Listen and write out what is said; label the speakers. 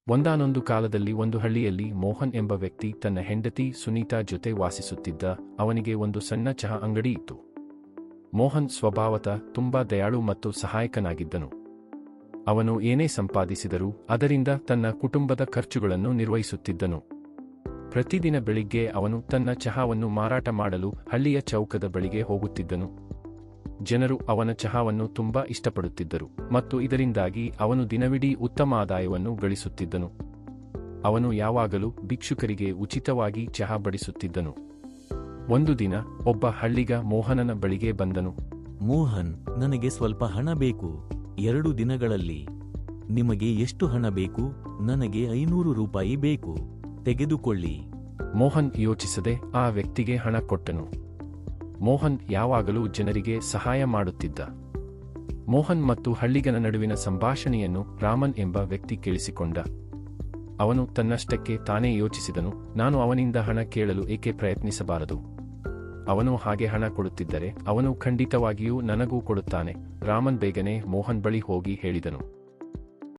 Speaker 1: ಒಂದಾನೊಂದು ಕಾಲದಲ್ಲಿ ಒಂದು ಹಳ್ಳಿಯಲ್ಲಿ ಮೋಹನ್ ಎಂಬ ವ್ಯಕ್ತಿ ತನ್ನ ಹೆಂಡತಿ ಸುನೀತಾ ಜೊತೆ ವಾಸಿಸುತ್ತಿದ್ದ. ಅವನಿಗೆ ಒಂದು ಸಣ್ಣ ಚಹಾ ಅಂಗಡಿ ಇತ್ತು. ಮೋಹನ್ ಸ್ವಭಾವತಃ ತುಂಬಾ ದಯಾಳು ಮತ್ತು ಸಹಾಯಕನಾಗಿದ್ದನು. ಅವನು ಏನೇ ಸಂಪಾದಿಸಿದರೂ ಅದರಿಂದ ತನ್ನ ಕುಟುಂಬದ ಖರ್ಚುಗಳನ್ನು ನಿರ್ವಹಿಸುತ್ತಿದ್ದನು. ಪ್ರತಿದಿನ ಬೆಳಿಗ್ಗೆ ಅವನು ತನ್ನ ಚಹಾವನ್ನು ಮಾರಾಟ ಮಾಡಲು ಹಳ್ಳಿಯ ಚೌಕದ ಬಳಿಗೆ ಹೋಗುತ್ತಿದ್ದನು. ಜನರು ಅವನ ಚಹಾವನ್ನು ತುಂಬಾ ಇಷ್ಟಪಡುತ್ತಿದ್ದರು ಮತ್ತು ಇದರಿಂದಾಗಿ ಅವನು ದಿನವಿಡೀ ಉತ್ತಮ ಆದಾಯವನ್ನು ಗಳಿಸುತ್ತಿದ್ದನು. ಅವನು ಯಾವಾಗಲೂ ಭಿಕ್ಷುಕರಿಗೆ ಉಚಿತವಾಗಿ ಚಹಾ ಬಡಿಸುತ್ತಿದ್ದನು. ಒಂದು ದಿನ ಒಬ್ಬ ಹಳ್ಳಿಗ ಮೋಹನನ ಬಳಿಗೆ ಬಂದನು.
Speaker 2: ಮೋಹನ್, ನನಗೆ ಸ್ವಲ್ಪ ಹಣ ಬೇಕು. 2 ದಿನಗಳಲ್ಲಿ. ನಿಮಗೆ ಎಷ್ಟು ಹಣ ಬೇಕು? ನನಗೆ 500 ರೂಪಾಯಿ ಬೇಕು. ತೆಗೆದುಕೊಳ್ಳಿ.
Speaker 1: ಮೋಹನ್ ಯೋಚಿಸದೆ ಆ ವ್ಯಕ್ತಿಗೆ ಹಣ ಕೊಟ್ಟನು. ಮೋಹನ್ ಯಾವಾಗಲೂ ಜನರಿಗೆ ಸಹಾಯ ಮಾಡುತ್ತಿದ್ದ. ಮೋಹನ್ ಮತ್ತು ಹಳ್ಳಿಗನ ನಡುವಿನ ಸಂಭಾಷಣೆಯನ್ನು ರಾಮನ್ ಎಂಬ ವ್ಯಕ್ತಿ ಕೇಳಿಸಿಕೊಂಡ. ಅವನು ತನ್ನಷ್ಟಕ್ಕೆ ತಾನೇ ಯೋಚಿಸಿದನು, ನಾನು ಅವನಿಂದ ಹಣ ಕೇಳಲು ಏಕೆ ಪ್ರಯತ್ನಿಸಬಾರದು? ಅವನು ಹಾಗೆ ಹಣ ಕೊಡುತ್ತಿದ್ದರೆ ಅವನು ಖಂಡಿತವಾಗಿಯೂ ನನಗೂ ಕೊಡುತ್ತಾನೆ. ರಾಮನ್ ಬೇಗನೆ ಮೋಹನ್ ಬಳಿ ಹೋಗಿ ಹೇಳಿದನು.